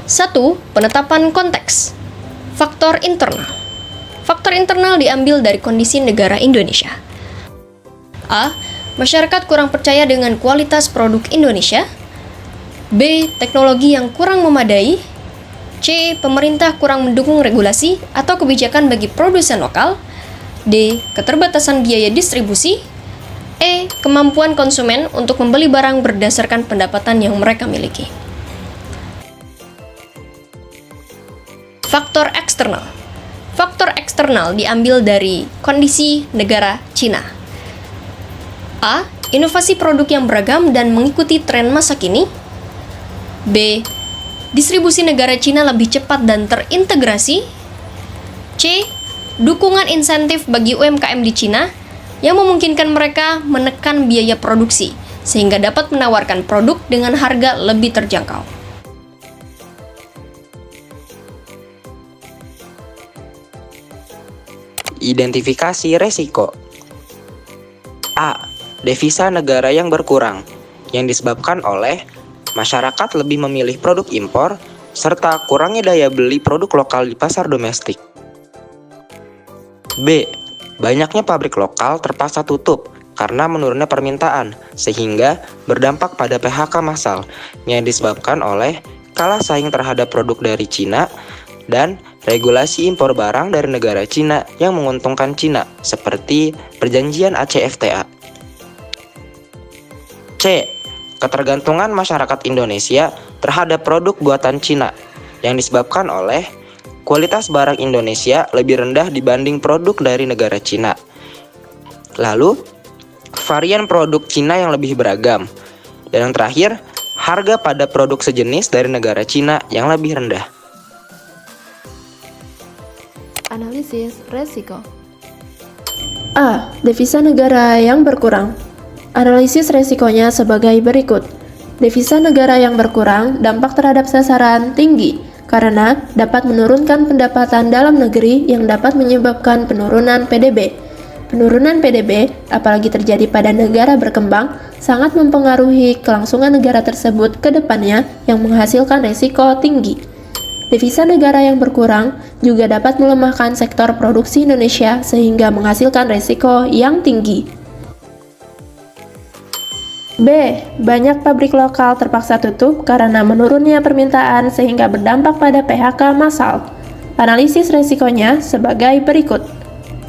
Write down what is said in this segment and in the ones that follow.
1. Penetapan konteks. Faktor internal. Faktor internal diambil dari kondisi negara Indonesia. A. Masyarakat kurang percaya dengan kualitas produk Indonesia. B. Teknologi yang kurang memadai. C. Pemerintah kurang mendukung regulasi atau kebijakan bagi produsen lokal. D. Keterbatasan biaya distribusi. E. Kemampuan konsumen untuk membeli barang berdasarkan pendapatan yang mereka miliki. Faktor eksternal. Faktor eksternal diambil dari kondisi negara Cina. A. Inovasi produk yang beragam dan mengikuti tren masa kini. B. Distribusi negara Cina lebih cepat dan terintegrasi. C. Dukungan insentif bagi UMKM di Cina yang memungkinkan mereka menekan biaya produksi sehingga dapat menawarkan produk dengan harga lebih terjangkau. Identifikasi resiko. A. Devisa negara yang berkurang, yang disebabkan oleh masyarakat lebih memilih produk impor, serta kurangnya daya beli produk lokal di pasar domestik. B. Banyaknya pabrik lokal terpaksa tutup karena menurunnya permintaan, sehingga berdampak pada PHK massal, yang disebabkan oleh kalah saing terhadap produk dari Cina dan regulasi impor barang dari negara Cina yang menguntungkan Cina, seperti perjanjian ACFTA. C. Ketergantungan masyarakat Indonesia terhadap produk buatan Cina yang disebabkan oleh kualitas barang Indonesia lebih rendah dibanding produk dari negara Cina. Lalu, varian produk Cina yang lebih beragam. Dan yang terakhir, harga pada produk sejenis dari negara Cina yang lebih rendah. Analisis resiko. A. Devisa negara yang berkurang. Analisis resikonya sebagai berikut. Devisa negara yang berkurang dampak terhadap sasaran tinggi karena dapat menurunkan pendapatan dalam negeri yang dapat menyebabkan penurunan PDB. Penurunan PDB, apalagi terjadi pada negara berkembang, sangat mempengaruhi kelangsungan negara tersebut ke depannya yang menghasilkan resiko tinggi. Devisa negara yang berkurang juga dapat melemahkan sektor produksi Indonesia sehingga menghasilkan resiko yang tinggi. B. Banyak pabrik lokal terpaksa tutup karena menurunnya permintaan sehingga berdampak pada PHK massal. Analisis resikonya sebagai berikut.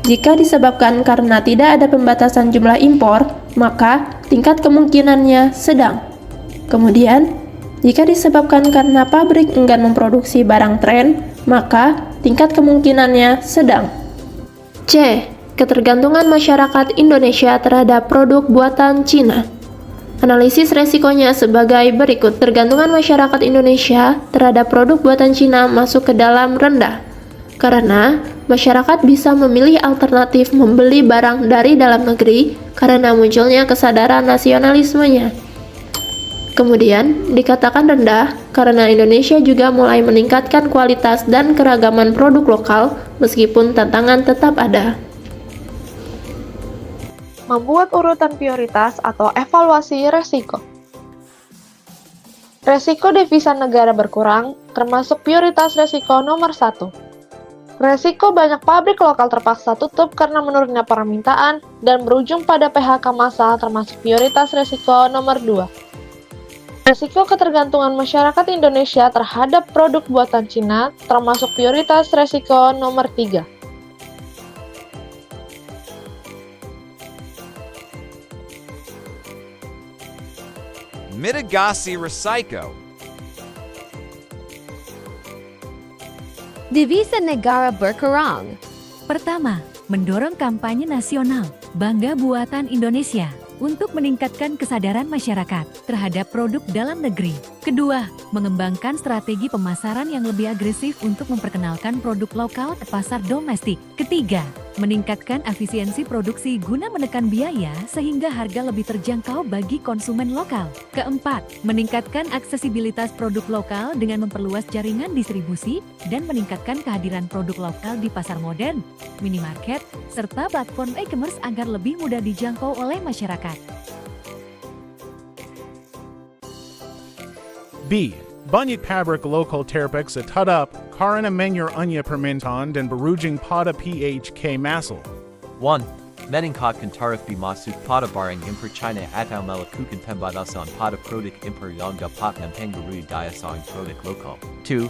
Jika disebabkan karena tidak ada pembatasan jumlah impor, maka tingkat kemungkinannya sedang. Kemudian, jika disebabkan karena pabrik enggan memproduksi barang tren, maka tingkat kemungkinannya sedang. C. Ketergantungan masyarakat Indonesia terhadap produk buatan Cina. Analisis resikonya sebagai berikut. Tergantungan masyarakat Indonesia terhadap produk buatan Cina masuk ke dalam rendah, karena masyarakat bisa memilih alternatif membeli barang dari dalam negeri karena munculnya kesadaran nasionalismenya. Kemudian, dikatakan rendah karena Indonesia juga mulai meningkatkan kualitas dan keragaman produk lokal meskipun tantangan tetap ada. Membuat urutan prioritas atau evaluasi resiko. Resiko devisa negara berkurang termasuk prioritas resiko nomor 1. Resiko banyak pabrik lokal terpaksa tutup karena menurunnya permintaan dan berujung pada PHK massal termasuk prioritas resiko nomor 2. Resiko ketergantungan masyarakat Indonesia terhadap produk buatan Cina termasuk prioritas resiko nomor 3. Mitigasi Risiko. Devisa negara berkurang. Pertama, mendorong kampanye nasional Bangga Buatan Indonesia untuk meningkatkan kesadaran masyarakat terhadap produk dalam negeri. Kedua, mengembangkan strategi pemasaran yang lebih agresif untuk memperkenalkan produk lokal ke pasar domestik. Ketiga, meningkatkan efisiensi produksi guna menekan biaya sehingga harga lebih terjangkau bagi konsumen lokal. Keempat, meningkatkan aksesibilitas produk lokal dengan memperluas jaringan distribusi dan meningkatkan kehadiran produk lokal di pasar modern, minimarket, serta platform e-commerce agar lebih mudah dijangkau oleh masyarakat. B. Banyak pabrik lokal terpaksa tutup karena menyer anya permintaan dan berujung pada PHK masal. 1. Meningkatkan tarif masuk pada barang impor China atau melakukan pembatasan pada produk impor yang dapat mempengaruhi daya saing produk lokal. 2.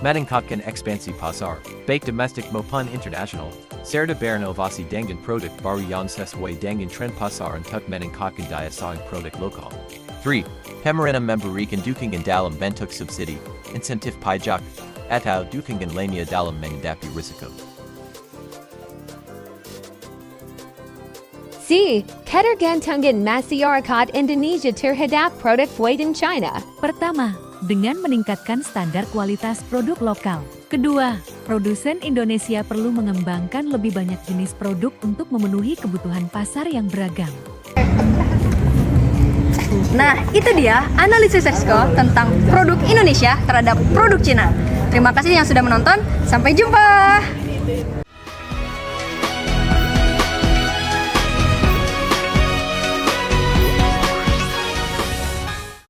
Meningkatkan ekspansi pasar, baik domestik maupun internasional, serta berinovasi dengan produk baru yang sesuai dengan tren pasar untuk meningkatkan daya saing produk lokal. 3. Pemerintah memberikan dukungan dalam bentuk subsidi, insentif pajak, atau dukungan lainnya dalam menghadapi risiko. C. Ketergantungan masyarakat Indonesia terhadap produk buatan China. Pertama, dengan meningkatkan standar kualitas produk lokal. Kedua, produsen Indonesia perlu mengembangkan lebih banyak jenis produk untuk memenuhi kebutuhan pasar yang beragam. Nah, itu dia analisis Resko tentang produk Indonesia terhadap produk Cina. Terima kasih yang sudah menonton. Sampai jumpa.